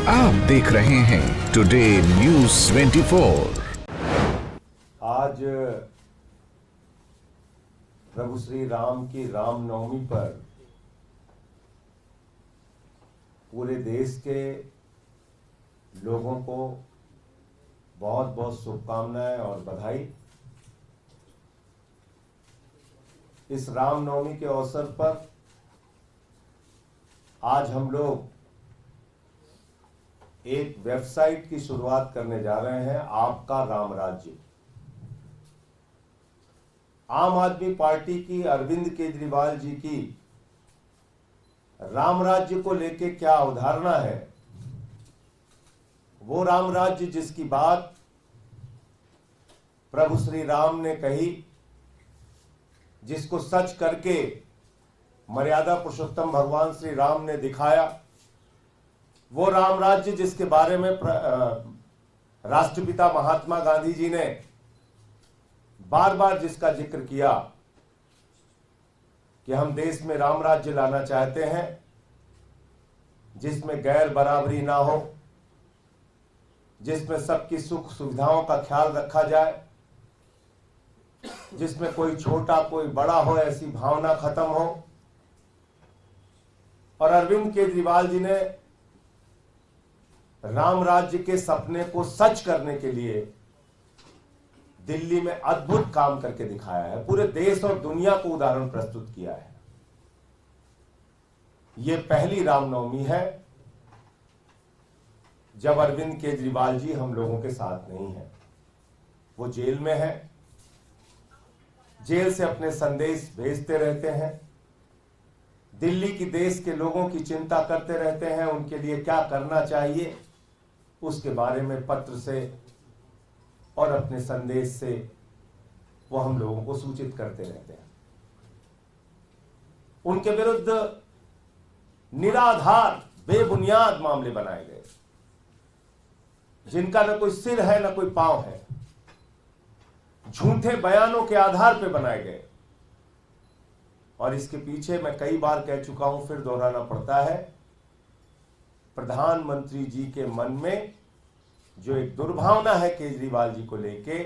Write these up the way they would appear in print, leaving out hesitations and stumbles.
आप देख रहे हैं टुडे न्यूज़ 24। आज प्रभु श्री राम की रामनवमी पर पूरे देश के लोगों को बहुत बहुत शुभकामनाएं और बधाई। इस रामनवमी के अवसर पर आज हम लोग एक वेबसाइट की शुरुआत करने जा रहे हैं, आपका राम राज्य। आम आदमी पार्टी की अरविंद केजरीवाल जी की राम राज्य को लेके क्या अवधारणा है, वो राम राज्य जिसकी बात प्रभु श्री राम ने कही, जिसको सच करके मर्यादा पुरुषोत्तम भगवान श्री राम ने दिखाया, वो राम राज्य जिसके बारे में राष्ट्रपिता महात्मा गांधी जी ने बार बार जिसका जिक्र किया कि हम देश में राम राज्य लाना चाहते हैं, जिसमें गैर बराबरी ना हो, जिसमें सबकी सुख सुविधाओं का ख्याल रखा जाए, जिसमें कोई छोटा कोई बड़ा हो ऐसी भावना खत्म हो। और अरविंद केजरीवाल जी ने राम राज्य के सपने को सच करने के लिए दिल्ली में अद्भुत काम करके दिखाया है, पूरे देश और दुनिया को उदाहरण प्रस्तुत किया है। यह पहली रामनवमी है जब अरविंद केजरीवाल जी हम लोगों के साथ नहीं है। वो जेल में है, जेल से अपने संदेश भेजते रहते हैं, दिल्ली की देश के लोगों की चिंता करते रहते हैं, उनके लिए क्या करना चाहिए उसके बारे में पत्र से और अपने संदेश से वो हम लोगों को सूचित करते रहते हैं। उनके विरुद्ध निराधार बेबुनियाद मामले बनाए गए, जिनका न कोई सिर है न कोई पांव है, झूठे बयानों के आधार पर बनाए गए। और इसके पीछे मैं कई बार कह चुका हूं, फिर दोहराना पड़ता है, प्रधानमंत्री जी के मन में जो एक दुर्भावना है केजरीवाल जी को लेके,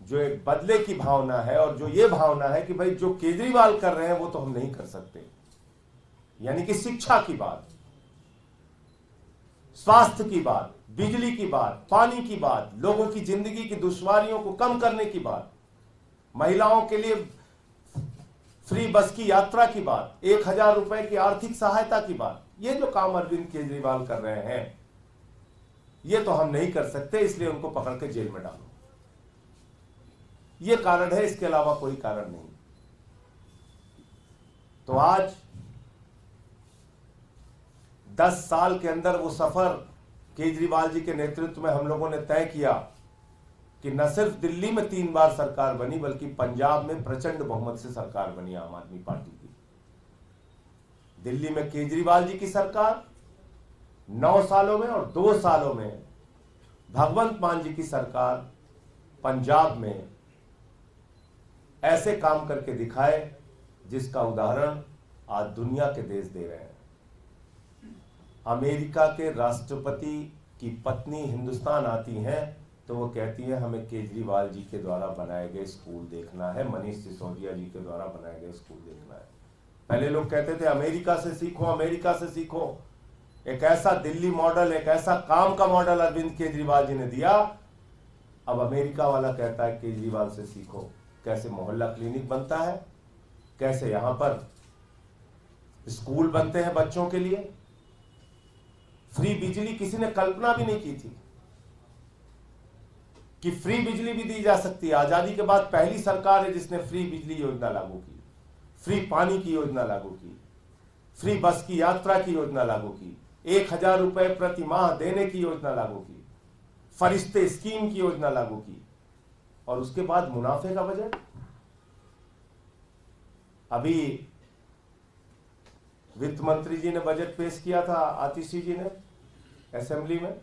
जो एक बदले की भावना है, और जो ये भावना है कि भाई जो केजरीवाल कर रहे हैं वो तो हम नहीं कर सकते। यानी कि शिक्षा की बात, स्वास्थ्य की बात, बिजली की बात, पानी की बात, लोगों की जिंदगी की दुश्वारियों को कम करने की बात, महिलाओं के लिए फ्री बस की यात्रा की बात, 1000 रुपए की आर्थिक सहायता की बात, ये जो काम अरविंद केजरीवाल कर रहे हैं ये तो हम नहीं कर सकते, इसलिए उनको पकड़ के जेल में डालो। ये कारण है, इसके अलावा कोई कारण नहीं। तो आज 10 साल के अंदर वो सफर केजरीवाल जी के नेतृत्व में हम लोगों ने तय किया कि न सिर्फ दिल्ली में 3 बार सरकार बनी, बल्कि पंजाब में प्रचंड बहुमत से सरकार बनी आम आदमी पार्टी की। दिल्ली में केजरीवाल जी की सरकार 9 सालों में, और 2 सालों में भगवंत मान जी की सरकार पंजाब में ऐसे काम करके दिखाए जिसका उदाहरण आज दुनिया के देश दे रहे हैं। अमेरिका के राष्ट्रपति की पत्नी हिंदुस्तान आती हैं तो वो कहती है हमें केजरीवाल जी के द्वारा बनाए गए स्कूल देखना है, मनीष सिसोदिया जी के द्वारा बनाए गए स्कूल देखना है। पहले लोग कहते थे अमेरिका से सीखो, अमेरिका से सीखो। एक ऐसा दिल्ली मॉडल, एक ऐसा काम का मॉडल अरविंद केजरीवाल जी ने दिया। अब अमेरिका वाला कहता है केजरीवाल से सीखो, कैसे मोहल्ला क्लिनिक बनता है, कैसे यहां पर स्कूल बनते हैं बच्चों के लिए, फ्री बिजली किसी ने कल्पना भी नहीं की थी कि फ्री बिजली भी दी जा सकती है। आजादी के बाद पहली सरकार है जिसने फ्री बिजली योजना लागू की, फ्री पानी की योजना लागू की, फ्री बस की यात्रा की योजना लागू की, 1000 रुपए प्रति माह देने की योजना लागू की, फरिश्ते स्कीम की योजना लागू की। और उसके बाद मुनाफे का बजट। अभी वित्त मंत्री जी ने बजट पेश किया था, आतिशी जी ने असेंबली में,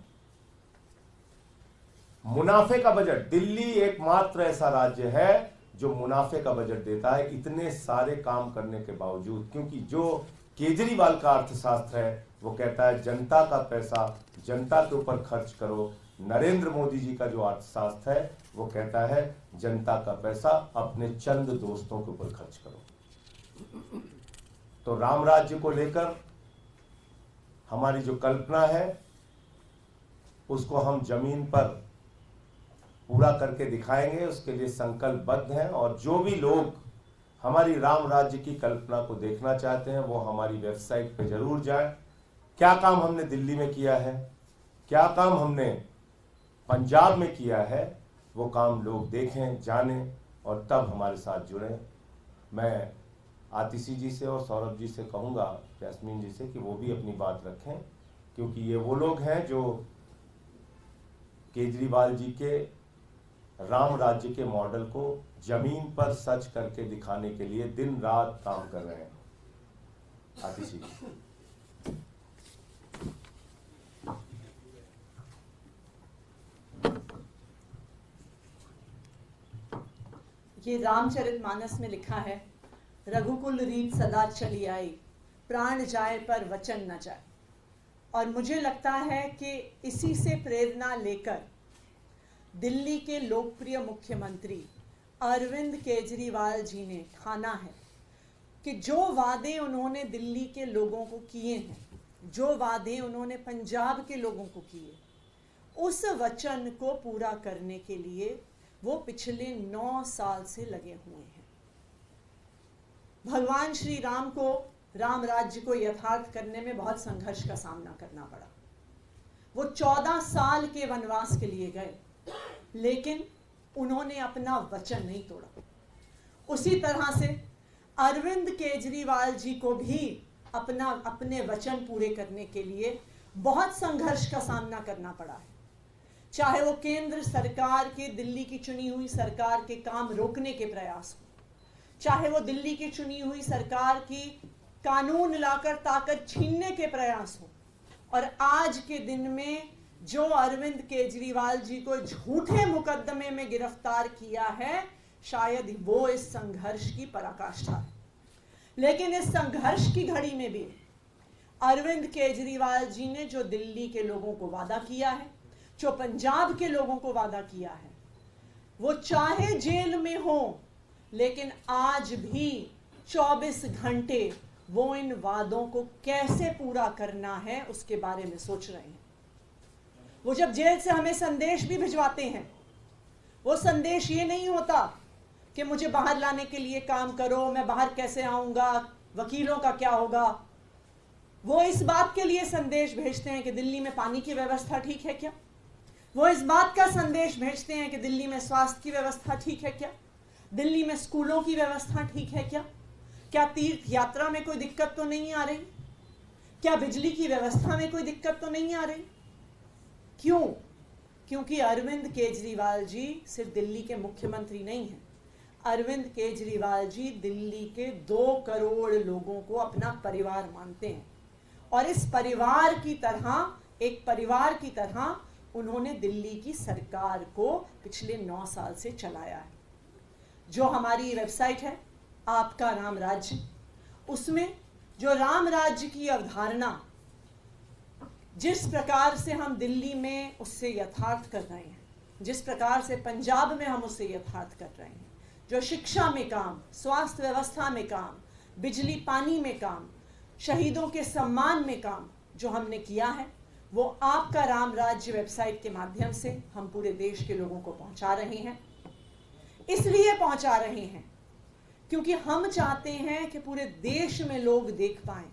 मुनाफे का बजट। दिल्ली एकमात्र ऐसा राज्य है जो मुनाफे का बजट देता है, इतने सारे काम करने के बावजूद। क्योंकि जो केजरीवाल का अर्थशास्त्र है वो कहता है जनता का पैसा जनता के ऊपर खर्च करो। नरेंद्र मोदी जी का जो अर्थशास्त्र है वो कहता है जनता का पैसा अपने चंद दोस्तों के ऊपर खर्च करो। तो राम राज्य को लेकर हमारी जो कल्पना है उसको हम जमीन पर पूरा करके दिखाएंगे, उसके लिए संकल्पबद्ध हैं। और जो भी लोग हमारी राम राज्य की कल्पना को देखना चाहते हैं वो हमारी वेबसाइट पे जरूर जाएं। क्या काम हमने दिल्ली में किया है, क्या काम हमने पंजाब में किया है, वो काम लोग देखें, जानें और तब हमारे साथ जुड़ें। मैं आतिशी जी से और सौरभ जी से कहूँगा, जैस्मीन जी से, कि वो भी अपनी बात रखें, क्योंकि ये वो लोग हैं जो केजरीवाल जी के राम राज्य के मॉडल को जमीन पर सच करके दिखाने के लिए दिन रात काम कर रहे हैं। आतिशी जी। ये रामचरितमानस में लिखा है, रघुकुल रीत सदा चली आई, प्राण जाए पर वचन न जाए। और मुझे लगता है कि इसी से प्रेरणा लेकर दिल्ली के लोकप्रिय मुख्यमंत्री अरविंद केजरीवाल जी ने ठाना है कि जो वादे उन्होंने दिल्ली के लोगों को किए हैं, जो वादे उन्होंने पंजाब के लोगों को किए, उस वचन को पूरा करने के लिए वो पिछले 9 साल से लगे हुए हैं। भगवान श्री राम को, राम राज्य को यथार्थ करने में बहुत संघर्ष का सामना करना पड़ा। वो 14 साल के वनवास के लिए गए, लेकिन उन्होंने अपना वचन नहीं तोड़ा। उसी तरह से अरविंद केजरीवाल जी को भी अपने वचन पूरे करने के लिए बहुत संघर्ष का सामना करना पड़ा है। चाहे वो केंद्र सरकार के, दिल्ली की चुनी हुई सरकार के काम रोकने के प्रयास हो, चाहे वो दिल्ली की चुनी हुई सरकार की कानून लाकर ताकत छीनने के प्रयास हो, और आज के दिन में जो अरविंद केजरीवाल जी को झूठे मुकदमे में गिरफ्तार किया है, शायद वो इस संघर्ष की पराकाष्ठा है। लेकिन इस संघर्ष की घड़ी में भी अरविंद केजरीवाल जी ने जो दिल्ली के लोगों को वादा किया है, जो पंजाब के लोगों को वादा किया है, वो चाहे जेल में हो लेकिन आज भी 24 घंटे वो इन वादों को कैसे पूरा करना है उसके बारे में सोच रहे हैं। वो जब जेल से हमें संदेश भी भिजवाते हैं, वो संदेश ये नहीं होता कि मुझे बाहर लाने के लिए काम करो, मैं बाहर कैसे आऊंगा, वकीलों का क्या होगा। वो इस बात के लिए संदेश भेजते हैं कि दिल्ली में पानी की व्यवस्था ठीक है क्या, वो इस बात का संदेश भेजते हैं कि दिल्ली में स्वास्थ्य की व्यवस्था ठीक है क्या, दिल्ली में स्कूलों की व्यवस्था ठीक है क्या तीर्थ यात्रा में कोई दिक्कत तो नहीं आ रही, क्या बिजली की व्यवस्था में कोई दिक्कत तो नहीं आ रही। क्यों? क्योंकि अरविंद केजरीवाल जी सिर्फ दिल्ली के मुख्यमंत्री नहीं हैं। अरविंद केजरीवाल जी दिल्ली के 2 करोड़ लोगों को अपना परिवार मानते हैं, और इस परिवार की तरह, एक परिवार की तरह उन्होंने दिल्ली की सरकार को पिछले 9 साल से चलाया है। जो हमारी वेबसाइट है आपका राम राज्य, उसमें जो राम राज्य की अवधारणा जिस प्रकार से हम दिल्ली में उससे यथार्थ कर रहे हैं, जिस प्रकार से पंजाब में हम उससे यथार्थ कर रहे हैं, जो शिक्षा में काम, स्वास्थ्य व्यवस्था में काम, बिजली पानी में काम, शहीदों के सम्मान में काम जो हमने किया है, वो आपका राम राज्य वेबसाइट के माध्यम से हम पूरे देश के लोगों को पहुंचा रहे हैं। इसलिए पहुंचा रहे हैं क्योंकि हम चाहते हैं कि पूरे देश में लोग देख पाएं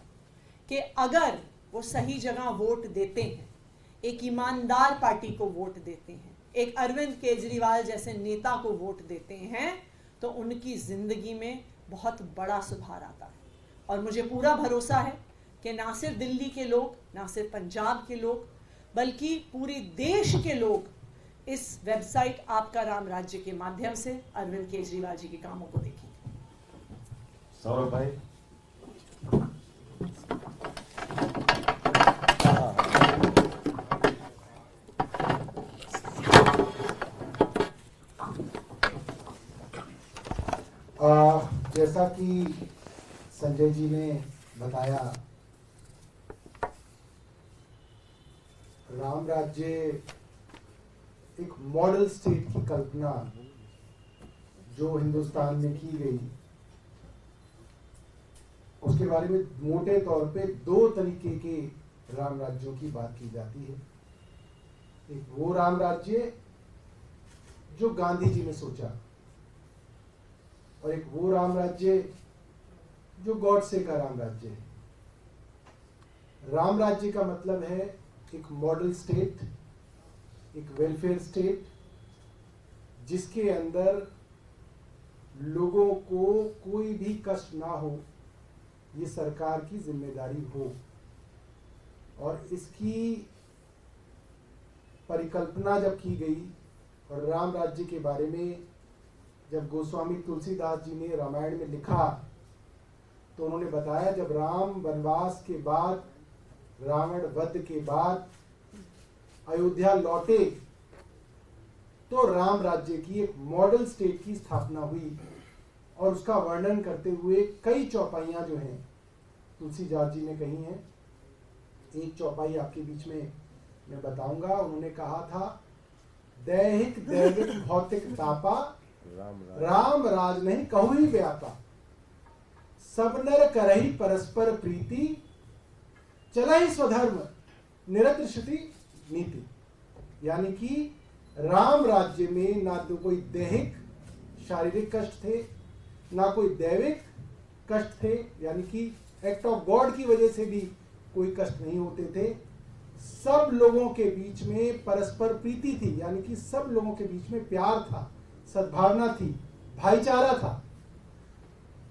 कि अगर वो सही जगह वोट देते हैं, एक ईमानदार पार्टी को वोट देते हैं, एक अरविंद केजरीवाल जैसे नेता को वोट देते हैं, तो उनकी जिंदगी में बहुत बड़ा सुधार आता है। और मुझे पूरा भरोसा है कि ना सिर्फ दिल्ली के लोग, ना सिर्फ पंजाब के लोग, बल्कि पूरे देश के लोग इस वेबसाइट आपका राम राज्य के माध्यम से अरविंद केजरीवाल जी के कामों को देखेंगे। सौरभ भाई। जैसा कि संजय जी ने बताया, राम राज्य एक मॉडल स्टेट की कल्पना जो हिंदुस्तान में की गई, उसके बारे में मोटे तौर पे दो तरीके के राम राज्यों की बात की जाती है। एक वो राम राज्य जो गांधी जी ने सोचा, और एक वो राम राज्य जो गॉडसे का राम राज्य है। राम राज्य का मतलब है एक मॉडल स्टेट, एक वेलफेयर स्टेट, जिसके अंदर लोगों को कोई भी कष्ट ना हो, ये सरकार की जिम्मेदारी हो। और इसकी परिकल्पना जब की गई, और राम राज्य के बारे में जब गोस्वामी तुलसीदास जी ने रामायण में लिखा, तो उन्होंने बताया जब राम वनवास के बाद, रावण वध के बाद अयोध्या लौटे, तो राम राज्य की एक मॉडल स्टेट की स्थापना हुई। और उसका वर्णन करते हुए कई चौपाइयां जो हैं तुलसीदास जी ने कही हैं। एक चौपाई आपके बीच में मैं बताऊंगा। उन्होंने कहा था, दैहिक दैविक भौतिक तापा, राम राज नहीं कहूं ही व्यापा, सब नर करही परस्पर प्रीति, चला ही स्वधर्म निरत्र श्रुति नीति। यानी कि राम राज्य में ना तो कोई दैहिक शारीरिक कष्ट थे, ना कोई दैविक कष्ट थे, यानी कि एक्ट ऑफ गॉड की वजह से भी कोई कष्ट नहीं होते थे। सब लोगों के बीच में परस्पर प्रीति थी, यानी कि सब लोगों के बीच में प्यार था, सद्भावना थी, भाईचारा था,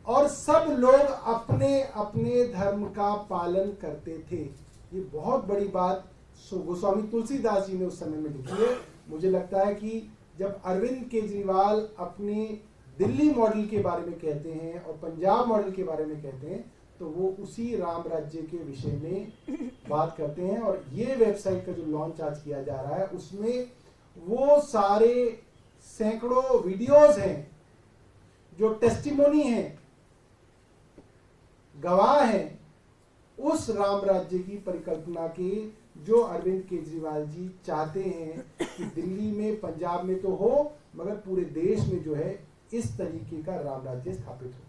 और सब लोग अपने अपने धर्म का पालन करते थे। ये बहुत बड़ी बात गोस्वामी तुलसीदास जी ने उस समय में लिखी है। मुझे लगता है कि जब अरविंद केजरीवाल अपने दिल्ली मॉडल के बारे में कहते हैं और पंजाब मॉडल के बारे में कहते हैं, तो वो उसी राम राज्य के विषय में बात करते हैं। और ये वेबसाइट का जो लॉन्च आज किया जा रहा है, उसमें वो सारे सैकड़ों वीडियोस हैं जो टेस्टिमोनी हैं, गवाह हैं उस राम राज्य की परिकल्पना के, जो अरविंद केजरीवाल जी चाहते हैं कि दिल्ली में, पंजाब में तो हो, मगर पूरे देश में जो है इस तरीके का राम राज्य स्थापित हो।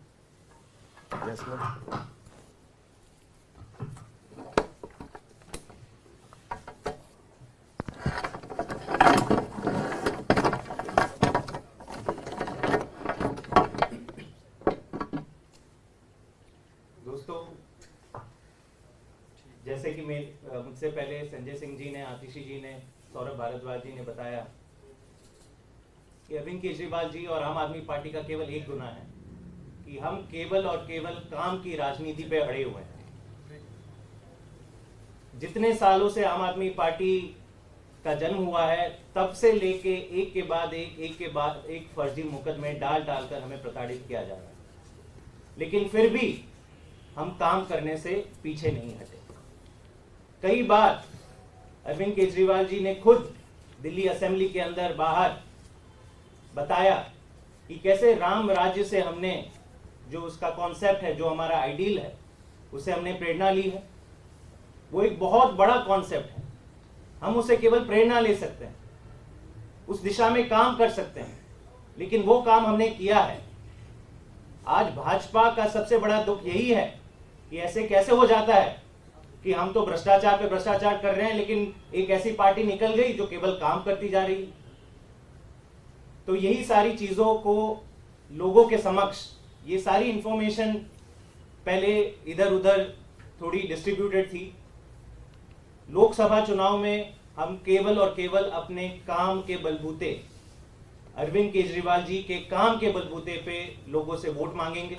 दोस्तों, जैसे कि मुझसे पहले संजय सिंह जी ने, आतिशी जी ने, सौरभ भारद्वाज जी ने बताया कि अरविंद केजरीवाल जी और आम आदमी पार्टी का केवल एक गुना है कि हम केवल और केवल काम की राजनीति पे अड़े हुए हैं। जितने सालों से आम आदमी पार्टी का जन्म हुआ है, तब से लेके एक के बाद एक फर्जी मुकदमे डाल डालकर हमें प्रताड़ित किया जा रहा है, लेकिन फिर भी हम काम करने से पीछे नहीं हटे। कई बार अरविंद केजरीवाल जी ने खुद दिल्ली असेंबली के अंदर बाहर बताया कि कैसे राम राज्य से हमने, जो उसका कॉन्सेप्ट है, जो हमारा आइडियल है, उसे हमने प्रेरणा ली है। वो एक बहुत बड़ा कॉन्सेप्ट है, हम उसे केवल प्रेरणा ले सकते हैं, उस दिशा में काम कर सकते हैं, लेकिन वो काम हमने किया है। आज भाजपा का सबसे बड़ा दुख यही है कि ऐसे कैसे हो जाता है कि हम तो भ्रष्टाचार पे भ्रष्टाचार कर रहे हैं, लेकिन एक ऐसी पार्टी निकल गई जो केवल काम करती जा रही है। तो यही सारी चीजों को लोगों के समक्ष, ये सारी इंफॉर्मेशन पहले इधर उधर थोड़ी डिस्ट्रीब्यूटेड थी। लोकसभा चुनाव में हम केवल और केवल अपने काम के बलबूते, अरविंद केजरीवाल जी के काम के बलबूते पे लोगों से वोट मांगेंगे।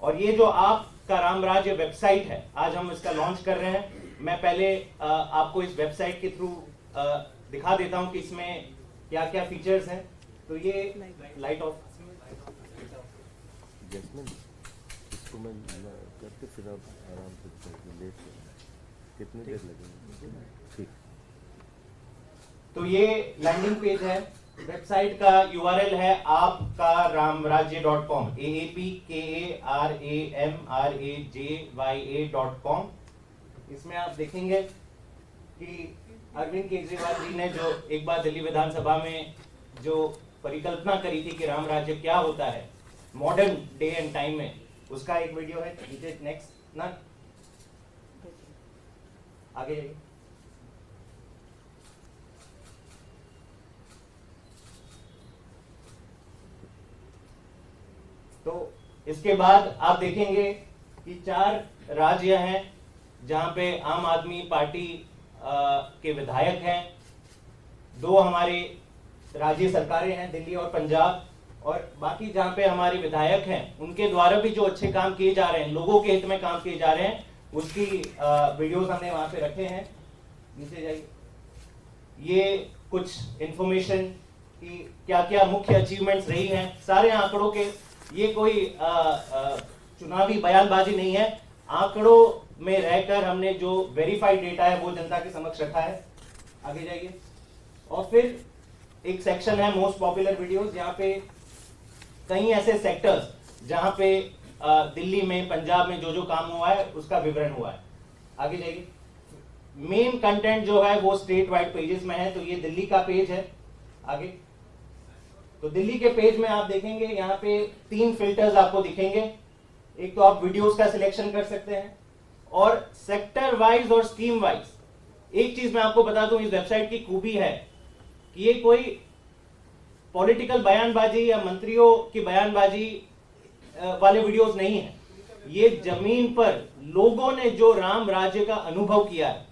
और ये जो आपका राम राज्य वेबसाइट है, आज हम इसका लॉन्च कर रहे हैं। मैं पहले आपको इस वेबसाइट के थ्रू दिखा देता हूं कि इसमें क्या क्या फीचर्स हैं। तो ये लाइट ऑफ इसको मैं करके फिर आप आराम से लेट कितनी देर लगेगी? ठीक। तो ये लैंडिंग पेज है, वेबसाइट का यूआरएल है आपका ramrajya.com, AAPKARAMRAJYA.com। इसमें आप देखेंगे कि अरविंद केजरीवाल जी ने जो एक बार दिल्ली विधानसभा में जो परिकल्पना करी थी कि राम राज्य क्या होता है मॉडर्न डे एंड टाइम में, उसका एक वीडियो है। नेक्स्ट ना, आगे जाइए। तो इसके बाद आप देखेंगे कि 4 राज्य हैं जहां पे आम आदमी पार्टी के विधायक हैं, 2 हमारे राज्य सरकारें हैं दिल्ली और पंजाब, और बाकी जहां पे हमारे विधायक हैं उनके द्वारा भी जो अच्छे काम किए जा रहे हैं, लोगों के हित में काम किए जा रहे हैं, उसकी वीडियोस हमने वहां पे रखे हैं। नीचे जाइए। ये कुछ इंफॉर्मेशन कि क्या क्या मुख्य अचीवमेंट्स रही हैं, सारे आंकड़ों के, ये कोई चुनावी बयानबाजी नहीं है, आंकड़ों में रहकर हमने जो वेरीफाइड डेटा है वो जनता के समक्ष रखा है। आगे जाइए। और फिर एक सेक्शन है मोस्ट पॉपुलर वीडियोस, जहां पे कई ऐसे सेक्टर्स जहां पे दिल्ली में, पंजाब में जो जो काम हुआ है उसका विवरण हुआ है। आगे जाइए। मेन कंटेंट जो है वो स्टेट वाइड पेजेस में है, तो ये दिल्ली का पेज है। आगे। तो दिल्ली के पेज में आप देखेंगे यहाँ पे 3 फिल्टर्स आपको दिखेंगे। एक तो आप वीडियोस का सिलेक्शन कर सकते हैं, और सेक्टर वाइज और स्कीम वाइज एक चीज मैं आपको बता दूं, इस वेबसाइट की खूबी है कि ये कोई पॉलिटिकल बयानबाजी या मंत्रियों की बयानबाजी वाले वीडियोस नहीं है। ये जमीन पर लोगों ने जो राम राज्य का अनुभव किया है,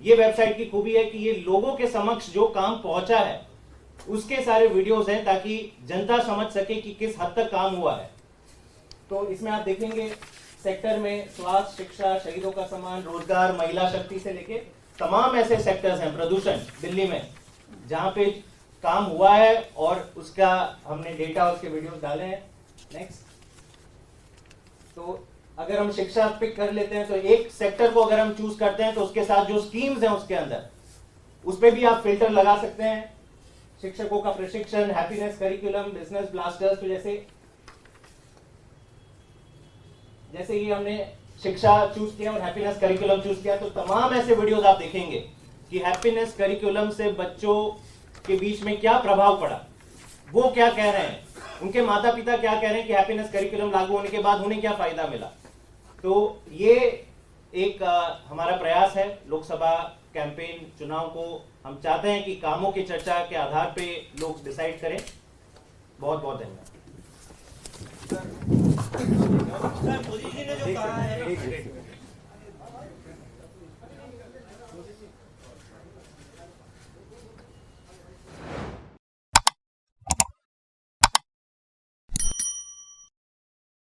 ये वेबसाइट की खूबी है कि ये लोगों के समक्ष जो काम पहुंचा है उसके सारे वीडियोस हैं, ताकि जनता समझ सके कि किस हद तक काम हुआ है। तो इसमें आप देखेंगे सेक्टर में स्वास्थ्य, शिक्षा, शहीदों का सम्मान, रोजगार, महिला शक्ति से लेके तमाम ऐसे सेक्टर्स हैं, प्रदूषण दिल्ली में, जहां पे काम हुआ है और उसका हमने डेटा, उसके वीडियोस डाले हैं। नेक्स्ट। तो अगर हम शिक्षा पिक कर लेते हैं तो एक सेक्टर को अगर हम चूज करते हैं तो उसके साथ जो स्कीम्स हैं उसके अंदर, उस पर भी आप फिल्टर लगा सकते हैं। शिक्षकों का प्रशिक्षण, हैप्पीनेस करिकुलम, बिजनेस ब्लास्टर्स, तो जैसे ये हमने शिक्षा चूज किया और हैप्पीनेस करिकुलम चूज किया, तो तमाम ऐसे वीडियोस आप देखेंगे कि हैप्पीनेस करिकुलम से बच्चों के बीच में क्या प्रभाव पड़ा, वो क्या कह रहे हैं, उनके माता पिता क्या कह रहे हैं कि हैप्पीनेस करिकुलम लागू होने के बाद उन्हें क्या फायदा मिला। तो ये एक हमारा प्रयास है लोकसभा कैंपेन चुनाव को, हम चाहते हैं कि कामों की चर्चा के आधार पे लोग डिसाइड करें। बहुत बहुत धन्यवाद। मोदी जी ने जो कहा है